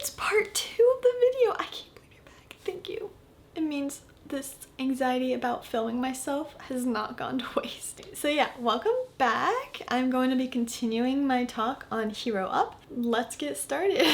it's part 2 of the video. I can't believe you're back. Thank you. It means this anxiety about filming myself has not gone to waste. So yeah, welcome back. I'm going to be continuing my talk on Hero Up. Let's get started.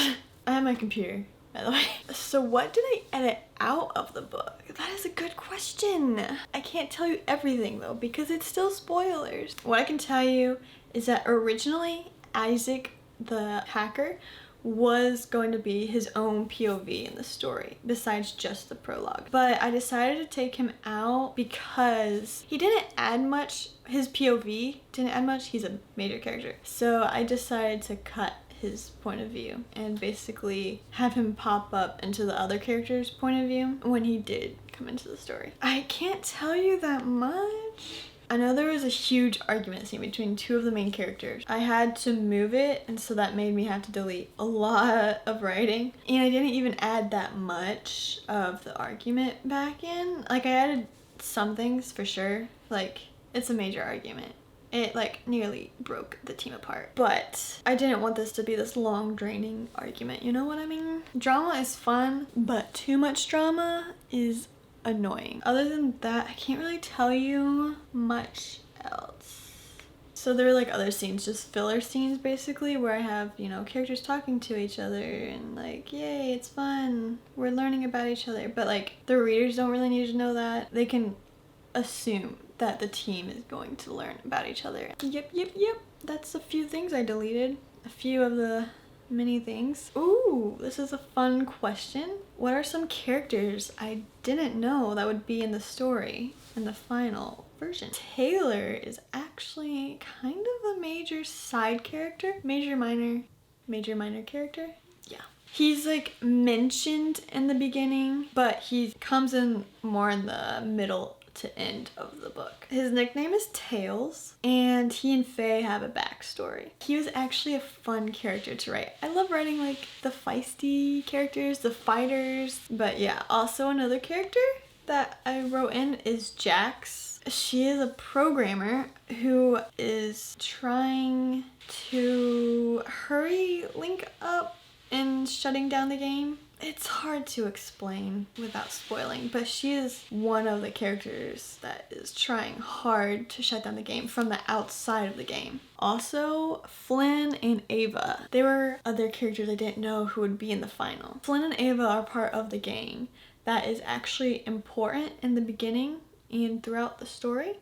I have my computer, by the way. So what did I edit out of the book? That is a good question. I can't tell you everything though, because it's still spoilers. What I can tell you is that originally Isaac the hacker was going to be his own POV in the story besides just the prologue, but I decided to take him out because he didn't add much. His POV didn't add much. He's a major character, so I decided to cut his point of view and basically have him pop up into the other character's point of view when he did come into the story. I can't tell you that much. I know there was a huge argument scene between two of the main characters. I had to move it, and so that made me have to delete a lot of writing. And I didn't even add that much of the argument back in. Like, I added some things for sure. Like, it's a major argument. It like nearly broke the team apart. But I didn't want this to be this long draining argument, you know what I mean? Drama is fun, but too much drama is annoying. Other than that, I can't really tell you much else. So there were like other scenes, just filler scenes basically, where I have, you know, characters talking to each other and like, yay, it's fun, we're learning about each other. But like, the readers don't really need to know that. They can assume that the team is going to learn about each other. Yep. That's a few things I deleted. A few of the many things. Ooh, this is a fun question. What are some characters I didn't know that would be in the story in the final version? Taylor is actually kind of a major side character. Major minor character? Yeah. He's like mentioned in the beginning, but he comes in more in the middle to end of the book. His nickname is Tails, and he and Faye have a backstory. He was actually a fun character to write. I love writing like the feisty characters, the fighters, but yeah, also another character that I wrote in is Jax. She is a programmer who is trying to hurry Link up in shutting down the game. It's hard to explain without spoiling, but she is one of the characters that is trying hard to shut down the game from the outside of the game. Also, Flynn and Ava. They were other characters I didn't know who would be in the final. Flynn and Ava are part of the gang that is actually important in the beginning and throughout the story,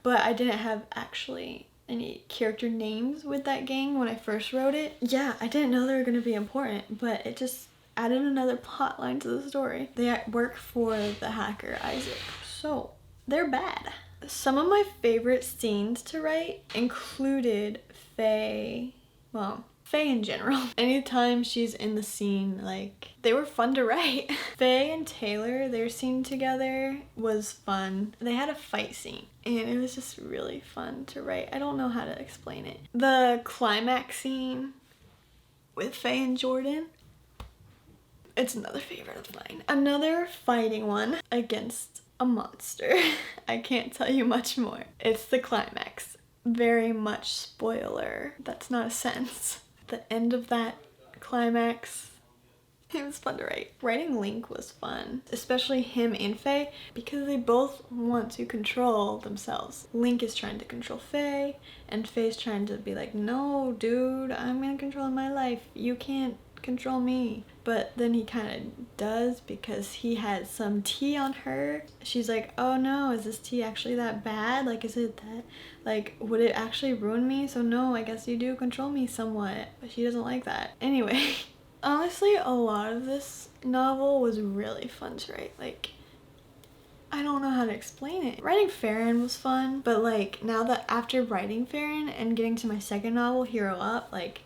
but I didn't have actually any character names with that gang when I first wrote it. Yeah, I didn't know they were going to be important, but it just added another plot line to the story. They work for the hacker Isaac, so they're bad. Some of my favorite scenes to write included Faye, well, Faye in general. Anytime she's in the scene, like, they were fun to write. Faye and Taylor, their scene together was fun. They had a fight scene, and it was just really fun to write. I don't know how to explain it. The climax scene with Faye and Jordan, it's another favorite of mine. Another fighting one against a monster. I can't tell you much more. It's the climax. Very much spoiler. That's not a sentence. The end of that climax, it was fun to write. Writing Link was fun, especially him and Faye, because they both want to control themselves. Link is trying to control Faye, and Faye's trying to be like, no, dude, I'm gonna control my life. You can't control me. But then he kind of does, because he had some tea on her. She's like, oh no, is this tea actually that bad? Like, is it that, like, would it actually ruin me? So no, I guess you do control me somewhat. But she doesn't like that. Anyway, honestly, a lot of this novel was really fun to write. Like, I don't know how to explain it. Writing Farron was fun, but like, now that after writing Farron and getting to my second novel, Hero Up, like,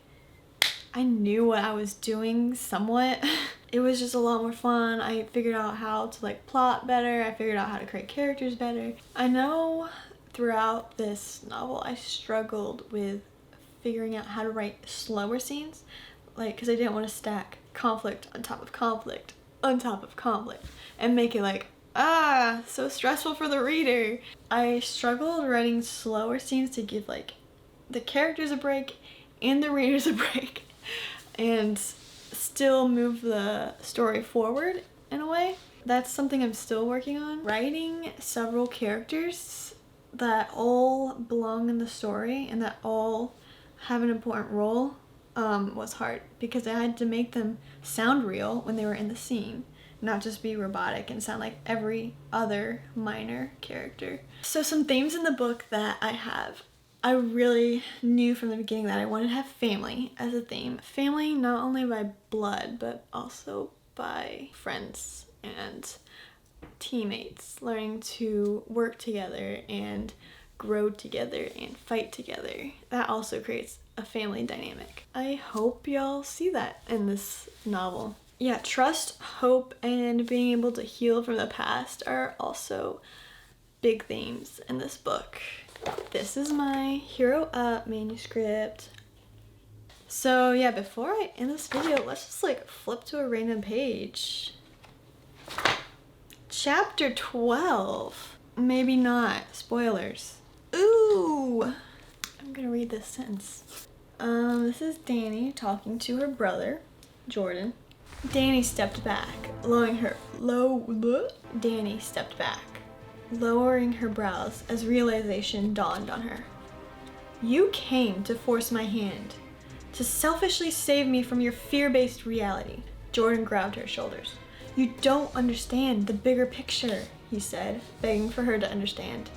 I knew what I was doing somewhat. It was just a lot more fun. I figured out how to like plot better. I figured out how to create characters better. I know throughout this novel I struggled with figuring out how to write slower scenes, like, because I didn't want to stack conflict on top of conflict on top of conflict and make it like, so stressful for the reader. I struggled writing slower scenes to give like the characters a break and the readers a break. And still move the story forward in a way. That's something I'm still working on. Writing several characters that all belong in the story and that all have an important role was hard because I had to make them sound real when they were in the scene, not just be robotic and sound like every other minor character. So some themes in the book that I really knew from the beginning that I wanted to have family as a theme. Family not only by blood, but also by friends and teammates, learning to work together and grow together and fight together. That also creates a family dynamic. I hope y'all see that in this novel. Yeah, trust, hope, and being able to heal from the past are also big themes in this book. This is my Hero Up manuscript. So yeah, before I end this video, let's just like flip to a random page. Chapter 12. Maybe not. Spoilers. Ooh! I'm gonna read this sentence. This is Dani talking to her brother, Jordan. Dani stepped back, lowering her brows as realization dawned on her. You came to force my hand, to selfishly save me from your fear-based reality. Jordan grabbed her shoulders. You don't understand the bigger picture, he said, begging for her to understand.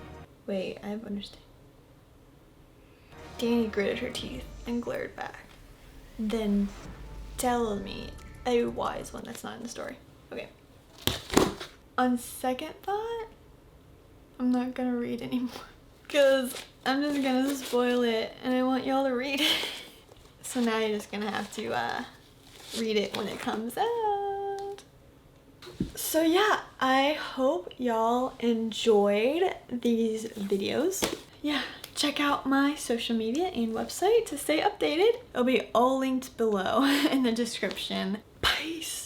Wait, I understand. Dani gritted her teeth and glared back. Then tell me, a wise one that's not in the story. Okay. On second thought, I'm not gonna read anymore because I'm just gonna spoil it and I want y'all to read it. So now you're just gonna have to read it when it comes out. So yeah, I hope y'all enjoyed these videos. Yeah, check out my social media and website to stay updated. It'll be all linked below in the description. Peace.